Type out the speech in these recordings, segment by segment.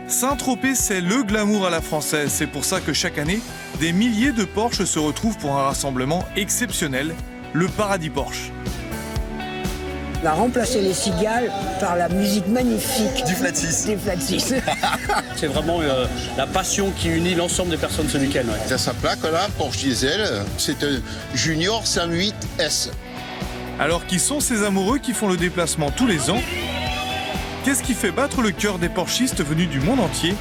Saint-Tropez, c'est le glamour à la française. C'est pour ça que chaque année, des milliers de Porsche se retrouvent pour un rassemblement exceptionnel, le Paradis Porsche. On a remplacé les cigales par la musique magnifique du Flat 6. Des Flat 6. C'est vraiment la passion qui unit l'ensemble des personnes ce week-end. Ouais. T'as sa plaque là, Porsche Diesel, c'est un Junior 108S. Alors qui sont ces amoureux qui font le déplacement tous les ans? Qu'est-ce qui fait battre le cœur des Porschistes venus du monde entier?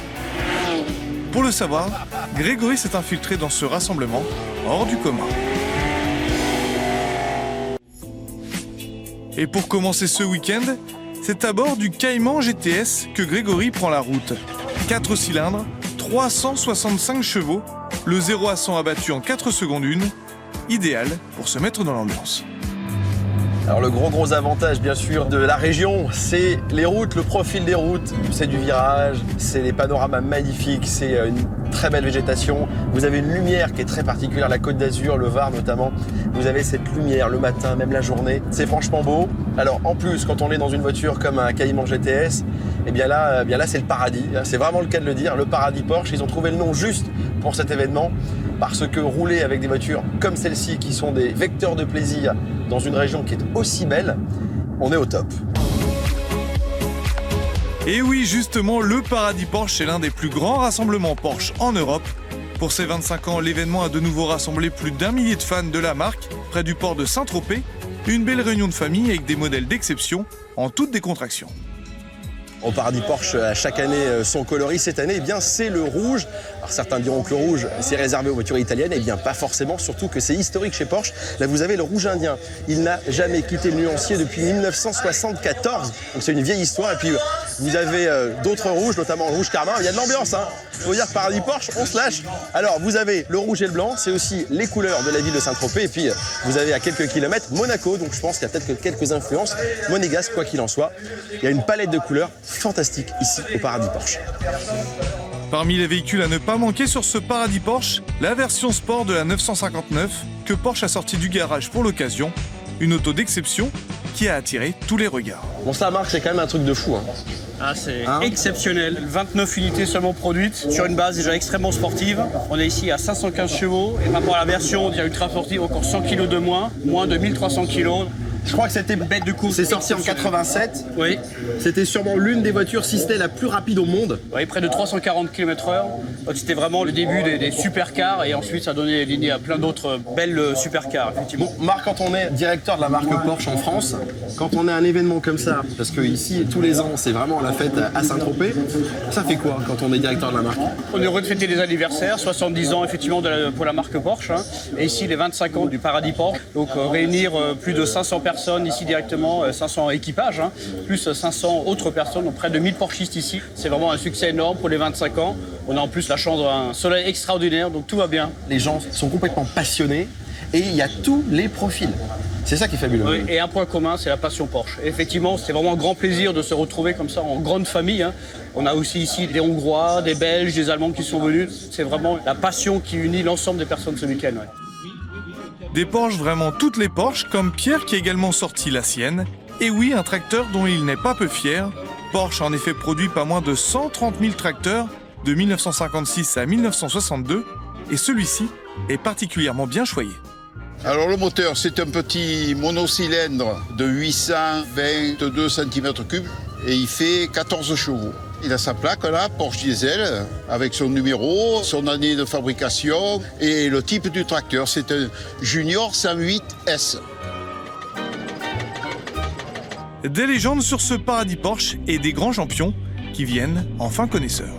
Pour le savoir, Grégory s'est infiltré dans ce rassemblement hors du commun. Et pour commencer ce week-end, c'est à bord du Cayman GTS que Grégory prend la route. 4 cylindres, 365 chevaux, le 0 à 100 abattu en 4 secondes 1, idéal pour se mettre dans l'ambiance. Alors le gros avantage bien sûr de la région, c'est les routes, le profil des routes. C'est du virage, c'est des panoramas magnifiques, c'est une très belle végétation. Vous avez une lumière qui est très particulière, la Côte d'Azur, le Var notamment. Vous avez cette lumière le matin, même la journée. C'est franchement beau. Alors en plus, quand on est dans une voiture comme un Cayman GTS, eh bien là c'est le paradis. C'est vraiment le cas de le dire, le Paradis Porsche. Ils ont trouvé le nom juste pour cet événement parce que rouler avec des voitures comme celle-ci qui sont des vecteurs de plaisir dans une région qui est aussi belle, on est au top. Et oui, justement, le Paradis Porsche est l'un des plus grands rassemblements Porsche en Europe. Pour ses 25 ans, l'événement a de nouveau rassemblé plus d'1 millier de fans de la marque près du port de Saint-Tropez. Une belle réunion de famille avec des modèles d'exception en toute décontraction. Au Paradis Porsche, à chaque année, son coloris. Cette année, eh bien, c'est le rouge. Alors certains diront que le rouge, c'est réservé aux voitures italiennes. Eh bien, pas forcément, surtout que c'est historique chez Porsche. Là, vous avez le rouge indien. Il n'a jamais quitté le nuancier depuis 1974. Donc, c'est une vieille histoire. Et puis, vous avez d'autres rouges, notamment le rouge carmin. Il y a de l'ambiance, hein. Il faut dire que Paradis Porsche, on se lâche. Alors, vous avez le rouge et le blanc. C'est aussi les couleurs de la ville de Saint-Tropez. Et puis, vous avez à quelques kilomètres Monaco. Donc, je pense qu'il y a peut-être quelques influences monégasques, quoi qu'il en soit. Il y a une palette de couleurs fantastique ici au Paradis Porsche. Parmi les véhicules à ne pas manquer sur ce Paradis Porsche, la version sport de la 959 que Porsche a sortie du garage pour l'occasion, une auto d'exception qui a attiré tous les regards. Bon, ça marque, c'est quand même un truc de fou. Hein. Ah, c'est exceptionnel. 29 unités seulement produites sur une base déjà extrêmement sportive. On est ici à 515 chevaux et par rapport à la version ultra sportive, encore 100 kg de moins de 1300 kg. Je crois que c'était bête de course. C'est sorti en 87. Oui. C'était sûrement l'une des voitures, si c'était la plus rapide au monde. Oui, près de 340 km/h. Donc c'était vraiment le début des supercars et ensuite ça a donné ligne à plein d'autres belles supercars, effectivement. Bon, Marc, quand on est directeur de la marque Porsche en France, quand on est à un événement comme ça, parce que ici, tous les ans, c'est vraiment la fête à Saint-Tropez, ça fait quoi quand on est directeur de la marque? On est heureux de fêter les anniversaires, 70 ans effectivement pour la marque Porsche, hein, et ici les 25 ans du Paradis Porsche. Donc réunir plus de 500 personnes ici directement, 500 équipages, hein, plus 500 autres personnes, donc près de 1000 Porschistes ici. C'est vraiment un succès énorme pour les 25 ans. On a en plus la chance d'un soleil extraordinaire, donc tout va bien. Les gens sont complètement passionnés et il y a tous les profils. C'est ça qui est fabuleux. Oui, et un point commun, c'est la passion Porsche. Effectivement, c'est vraiment un grand plaisir de se retrouver comme ça en grande famille. Hein. On a aussi ici des Hongrois, des Belges, des Allemands qui sont venus. C'est vraiment la passion qui unit l'ensemble des personnes ce week-end. Ouais. Des Porsche, vraiment toutes les Porsche, comme Pierre qui a également sorti la sienne. Et oui, un tracteur dont il n'est pas peu fier. Porsche a en effet produit pas moins de 130 000 tracteurs de 1956 à 1962. Et celui-ci est particulièrement bien choyé. Alors le moteur, c'est un petit monocylindre de 822 cm3 et il fait 14 chevaux. Il a sa plaque là, Porsche Diesel, avec son numéro, son année de fabrication et le type du tracteur, c'est un Junior 108S. Des légendes sur ce Paradis Porsche et des grands champions qui viennent en fin connaisseurs.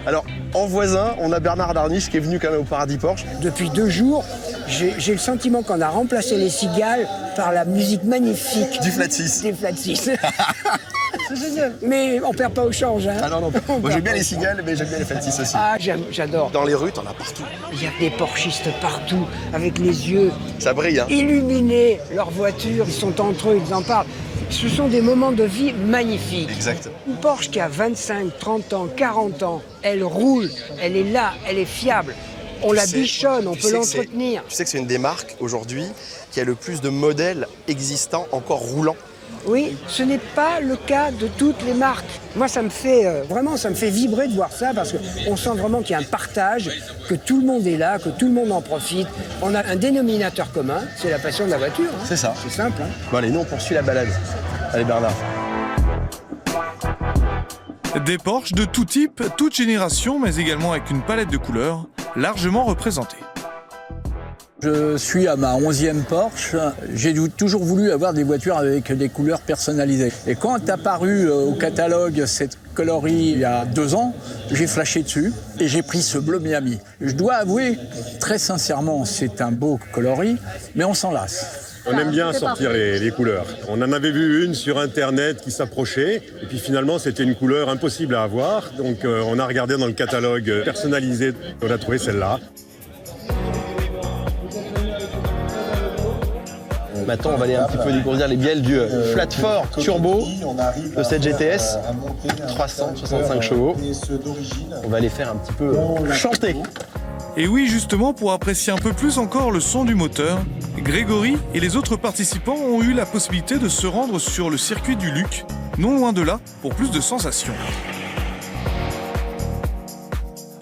Alors, en voisin, on a Bernard Darniche qui est venu quand même au Paradis Porsche. Depuis 2 jours, j'ai le sentiment qu'on a remplacé les cigales par la musique magnifique Du Flat 6. Des Flat 6. C'est génial. Mais on perd pas au change. Hein. Ah non, moi j'aime bien les cigales, mais j'aime bien les Flat 6 aussi. Ah, j'adore. Dans les rues, t'en as partout. Il y a des Porschistes partout, avec les yeux Ça brille, hein. illuminés, leurs voitures, ils sont entre eux, ils en parlent. Ce sont des moments de vie magnifiques. Exact. Une Porsche qui a 25, 30 ans, 40 ans, elle roule, elle est là, elle est fiable. On la bichonne, on peut l'entretenir. Tu sais que c'est une des marques aujourd'hui qui a le plus de modèles existants encore roulants. Oui, ce n'est pas le cas de toutes les marques. Moi, ça me fait vraiment, ça me fait vibrer de voir ça parce qu'on sent vraiment qu'il y a un partage, que tout le monde est là, que tout le monde en profite. On a un dénominateur commun, c'est la passion de la voiture. Hein. C'est ça. C'est simple. Hein. Bon allez, nous on poursuit la balade. Allez Bernard. Des Porsche de tout type, toute génération, mais également avec une palette de couleurs largement représentée. Je suis à ma 11e Porsche. J'ai toujours voulu avoir des voitures avec des couleurs personnalisées. Et quand est apparu au catalogue cette coloris il y a 2 ans, j'ai flashé dessus et j'ai pris ce bleu Miami. Je dois avouer, très sincèrement, c'est un beau coloris, mais on s'en lasse. On aime bien sortir les couleurs. On en avait vu une sur Internet qui s'approchait. Et puis finalement, c'était une couleur impossible à avoir. Donc on a regardé dans le catalogue personnalisé. On a trouvé celle-là. Maintenant, on va aller un petit peu découvrir les bielles du Flat 4 Turbo de cette GTS. 365 chevaux. On va les faire un petit peu chanter. Et oui, justement, pour apprécier un peu plus encore le son du moteur, Grégory et les autres participants ont eu la possibilité de se rendre sur le circuit du Luc, non loin de là, pour plus de sensations.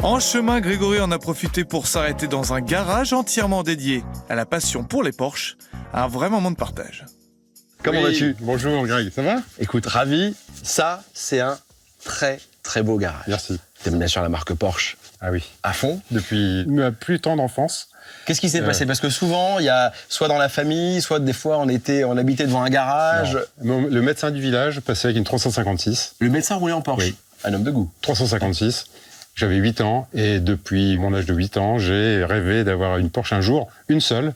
En chemin, Grégory en a profité pour s'arrêter dans un garage entièrement dédié à la passion pour les Porsche, un vrai moment de partage. Comment vas-tu? Bonjour Greg, ça va? Écoute, ravi. Ça, c'est un très très beau garage. Merci. T'es bien sûr la marque Porsche. Ah oui. À fond. Depuis ma plus tendre enfance. Qu'est-ce qui s'est passé? Parce que souvent, il y a soit dans la famille, soit des fois on habitait devant un garage. Non. Le médecin du village passait avec une 356. Le médecin roulait en Porsche. Oui. Un homme de goût. 356. J'avais 8 ans et depuis mon âge de 8 ans, j'ai rêvé d'avoir une Porsche un jour, une seule.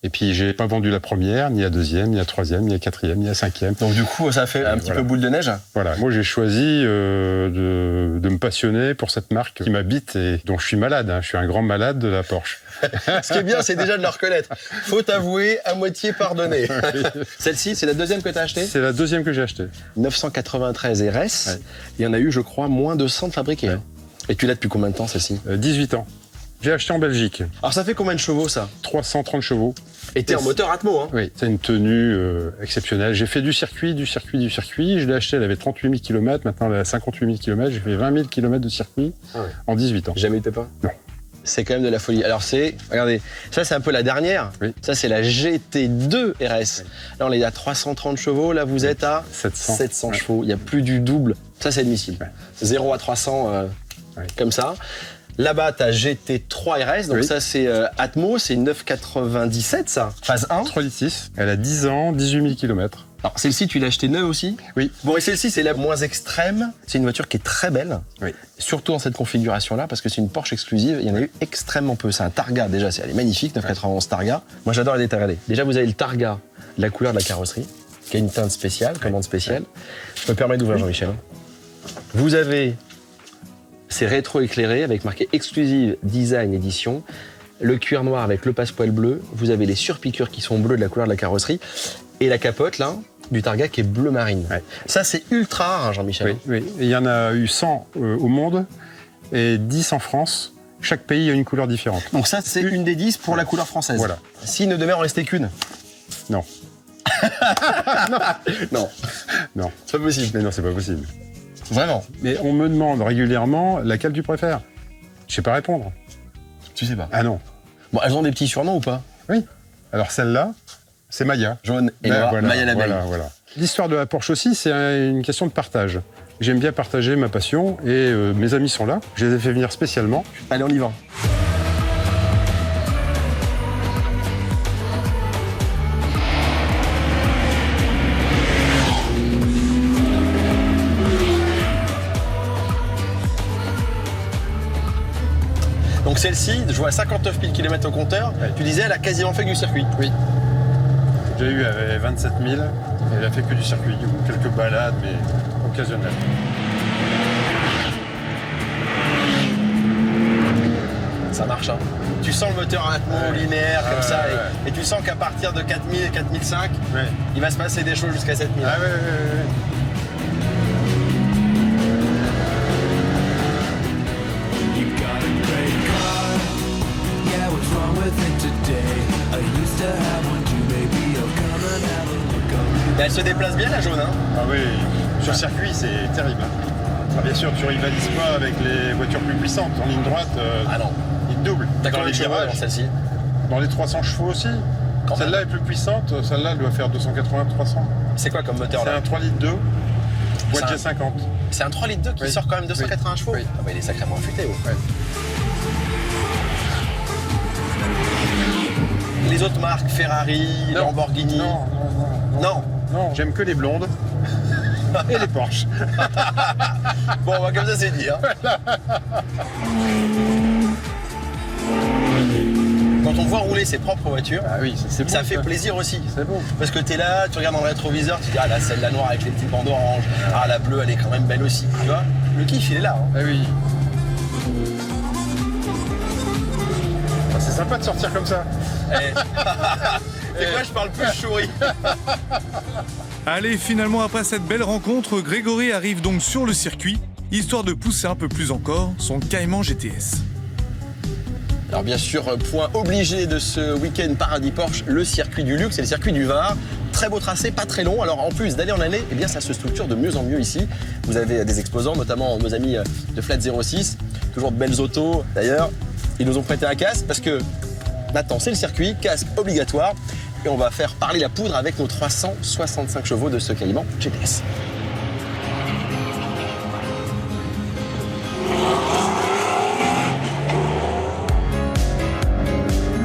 Et puis j'ai pas vendu la première, ni la deuxième, ni la troisième, ni la quatrième, ni la cinquième. Donc du coup, ça fait un petit peu boule de neige. Voilà, moi j'ai choisi de me passionner pour cette marque qui m'habite et dont je suis malade. Je suis un grand malade de la Porsche. Ce qui est bien, c'est déjà de le reconnaître. Faut avouer, à moitié pardonné. Celle-ci, c'est la deuxième que tu as achetée? C'est la deuxième que j'ai achetée. 993 RS. Ouais. Il y en a eu, je crois, moins de 100 de fabriqués. Ouais. Et tu l'as depuis combien de temps, celle-ci? 18 ans. J'ai acheté en Belgique. Alors ça fait combien de chevaux, ça? 330 chevaux. Et t'es en moteur Atmo, hein? Oui, c'est une tenue exceptionnelle. J'ai fait du circuit. Je l'ai acheté, elle avait 38 000 km. Maintenant, elle a 58 000 km. J'ai fait 20 000 km de circuit en 18 ans. Jamais eu tes pas? Non. C'est quand même de la folie. Alors regardez, ça c'est un peu la dernière. Oui. Ça c'est la GT2 RS. Oui. Là on est à 330 chevaux, là vous êtes à 700 chevaux. Il n'y a plus du double. Ça c'est admissible. Ouais. 0 à 300 comme ça. Là-bas, tu as GT3 RS, donc ça c'est Atmo, c'est 997 ça, phase 1. 3.6, elle a 10 ans, 18 000 km. Alors celle-ci, tu l'as achetée neuve aussi? Oui. Bon, et celle-ci, c'est la moins extrême. C'est une voiture qui est très belle, surtout dans cette configuration-là, parce que c'est une Porsche exclusive. Il y en a eu extrêmement peu. C'est un Targa, déjà, elle est magnifique, 991 Targa. Moi, j'adore les détails. Déjà, vous avez le Targa, la couleur de la carrosserie, qui a une teinte spéciale, commande spéciale. Je me permets d'ouvrir, Jean-Michel. Vous avez... C'est rétro-éclairé avec marqué Exclusive Design Edition. Le cuir noir avec le passepoil bleu. Vous avez les surpiqûres qui sont bleues de la couleur de la carrosserie. Et la capote, là, du Targa qui est bleu marine. Ouais. Ça, c'est ultra rare, hein, Jean-Michel. Oui. Et il y en a eu 100 au monde et 10 en France. Chaque pays a une couleur différente. Donc ça, c'est une des 10 pour la couleur française. Voilà. Si ne devait en rester qu'une? Non. Non. Non. C'est pas possible. Mais non, c'est pas possible. Vraiment. Mais on me demande régulièrement laquelle tu préfères. Je sais pas répondre. Tu sais pas? Ah non. Bon, elles ont des petits surnoms ou pas? Oui. Alors celle-là, c'est Maya. Jaune et noir, voilà, Maya l'abeille. Voilà. L'histoire de la Porsche aussi, c'est une question de partage. J'aime bien partager ma passion et mes amis sont là. Je les ai fait venir spécialement. Allez, on y va. Donc celle-ci, je vois 59 000 km au compteur. Ouais. Tu disais, elle a quasiment fait que du circuit. Oui. J'ai eu avec 27 000. Elle a fait que du circuit. Quelques balades, mais occasionnelles. Ça marche, hein. Tu sens le moteur en Atmo linéaire, comme ça, et tu sens qu'à partir de 4000 et 4005, il va se passer des choses jusqu'à 7000. Ah ouais. Et Elle se déplace bien la jaune, hein? Ah oui, sur circuit, c'est terrible. Ah, bien sûr, tu rivalises pas avec les voitures plus puissantes. En ligne droite, Ah non. ils te doublent. T'as Dans combien les de chevaux dans virages, celle-ci? dans les 300 chevaux aussi. Quand Celle-là est plus puissante, celle-là elle doit faire 280-300. C'est quoi comme moteur C'est là? un 3 litres 2, boîte C'est un- G50. C'est un 3 litres 2 qui Oui. sort quand même 280 chevaux? Oui. Ah bah il est sacrément affûté. Ouais. Ouais. Les autres marques, Ferrari, Non. Lamborghini. Non. Non. Non, j'aime que les blondes et les Porsche. Bon, bah, comme ça c'est dit. Hein. Quand on voit rouler ses propres voitures, Ah oui, c'est beau. ça fait plaisir aussi. C'est beau. Parce que t'es là, tu regardes dans le rétroviseur, tu dis ah là celle-là noire avec les petits bandes orange, ah la bleue elle est quand même belle aussi, tu vois. Le kiff il est là. Hein. Ah oui. Ah, c'est sympa de sortir comme ça. Eh. C'est quoi, je parle plus, je souris. Allez, finalement, après cette belle rencontre, Grégory arrive donc sur le circuit, histoire de pousser un peu plus encore son Cayman GTS. Alors bien sûr, point obligé de ce week-end Paradis Porsche, le circuit du luxe et le circuit du Var. Très beau tracé, pas très long. Alors en plus d'année en année, eh bien ça se structure de mieux en mieux ici. Vous avez des exposants, notamment nos amis de Flat 06, toujours de belles autos. D'ailleurs, ils nous ont prêté un casque parce que maintenant c'est le circuit, casque obligatoire. Et on va faire parler la poudre avec nos 365 chevaux de ce Cayman GTS.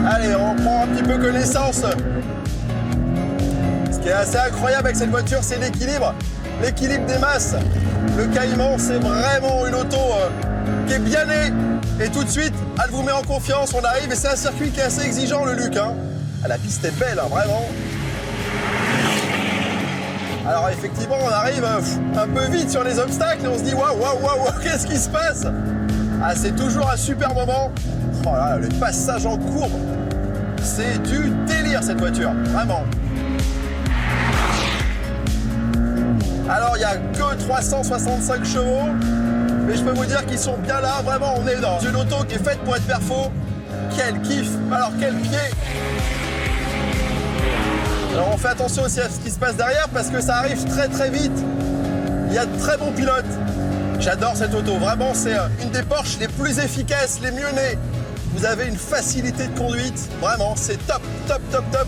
Allez, on prend un petit peu connaissance. Ce qui est assez incroyable avec cette voiture, c'est l'équilibre. L'équilibre des masses. Le Cayman, c'est vraiment une auto qui est bien née. Et tout de suite, elle vous met en confiance. On arrive et c'est un circuit qui est assez exigeant, le Luc. Hein. Ah, la piste est belle, hein, vraiment. Alors effectivement, on arrive un peu vite sur les obstacles et on se dit waouh, waouh, waouh, qu'est-ce qui se passe? Ah, c'est toujours un super moment. Oh là là, le passage en courbe, c'est du délire cette voiture, vraiment. Alors, il n'y a que 365 chevaux, mais je peux vous dire qu'ils sont bien là, vraiment, on est dans une auto qui est faite pour être perfo. Quel kiff, alors quel pied. Alors on fait attention aussi à ce qui se passe derrière parce que ça arrive très très vite. Il y a de très bons pilotes. J'adore cette auto, vraiment c'est une des Porsche les plus efficaces, les mieux nées. Vous avez une facilité de conduite, vraiment c'est top, top, top, top.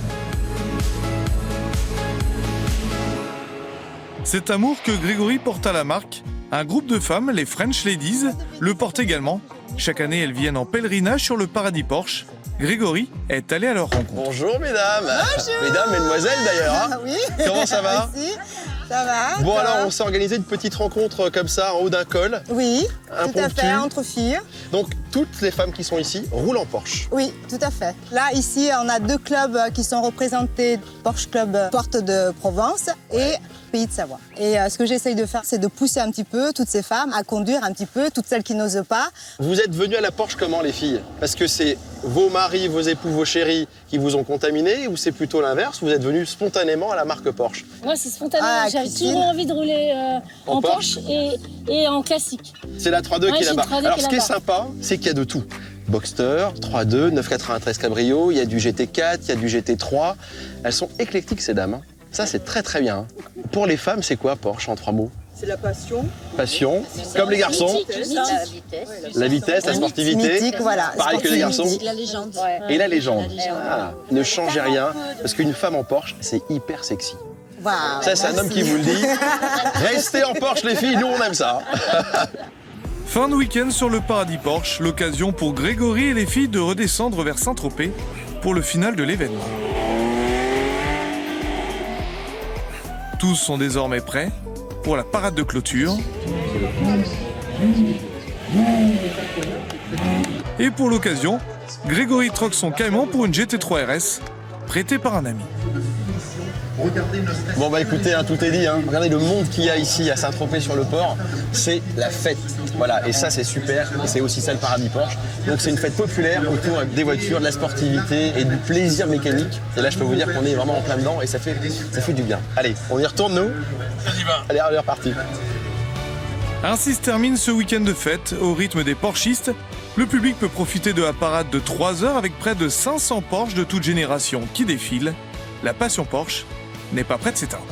Cet amour que Grégory porte à la marque, un groupe de femmes, les French Ladies, le porte également. Chaque année, elles viennent en pèlerinage sur le Paradis Porsche. Grégory est allé à leur rencontre. Bonjour mesdames. Bonjour. Mesdames, mesdemoiselles d'ailleurs. Hein. Ah oui. Comment ça va? Merci. Ça va. Bon toi alors on s'est organisé une petite rencontre comme ça en haut d'un col. Oui, tout à Impromptu. fait, entre filles. Donc toutes les femmes qui sont ici roulent en Porsche. Oui, tout à fait. Là, ici, on a deux clubs qui sont représentés, Porsche Club Porte de Provence et Pays de Savoie. Et ce que j'essaye de faire, c'est de pousser un petit peu toutes ces femmes à conduire un petit peu, toutes celles qui n'osent pas. Vous êtes venues à la Porsche comment les filles? Parce que c'est vos maris, vos époux, vos chéris qui vous ont contaminé ou c'est plutôt l'inverse? Vous êtes venues spontanément à la marque Porsche? Moi, c'est spontané. Ah, J'avais Christine. toujours envie de rouler En en Porsche et en classique. C'est la 3.2 qui est j'ai une là-bas. 3.2 Alors qui est ce qui est là-bas. sympa, c'est qu'il y a de tout. Boxster, 3.2, 993 Cabrio, il y a du GT4, il y a du GT3. Elles sont éclectiques ces dames. Hein. Ça c'est très très bien. Hein. Pour les femmes, c'est quoi Porsche en 3 mots? C'est la passion. Passion, comme les garçons. Mythique. La vitesse, la sportivité. Mythique, voilà. Pareil que les garçons. Sportivité. La légende. Et la légende. Ah, ne changez rien, parce qu'une femme en Porsche, c'est hyper sexy. Waouh, Ça, c'est un homme qui vous le dit. Restez en Porsche, les filles, nous, on aime ça. Fin de week-end sur le Paradis Porsche, l'occasion pour Grégory et les filles de redescendre vers Saint-Tropez pour le final de l'événement. Tous sont désormais prêts pour la parade de clôture. Et pour l'occasion, Grégory troque son Cayman pour une GT3 RS, prêtée par un ami. Bon bah écoutez, hein, tout est dit. Hein. Regardez le monde qu'il y a ici à Saint-Tropez sur le port. C'est la fête. Voilà, et ça c'est super. Et c'est aussi ça le Paradis Porsche. Donc c'est une fête populaire autour des voitures, de la sportivité et du plaisir mécanique. Et là je peux vous dire qu'on est vraiment en plein dedans et ça fait du bien. Allez, on y retourne nous? Allez, on est reparti. Ainsi se termine ce week-end de fête au rythme des Porschistes. Le public peut profiter de la parade de 3 heures avec près de 500 Porsche de toute génération qui défilent. La passion Porsche n'est pas près de s'éteindre.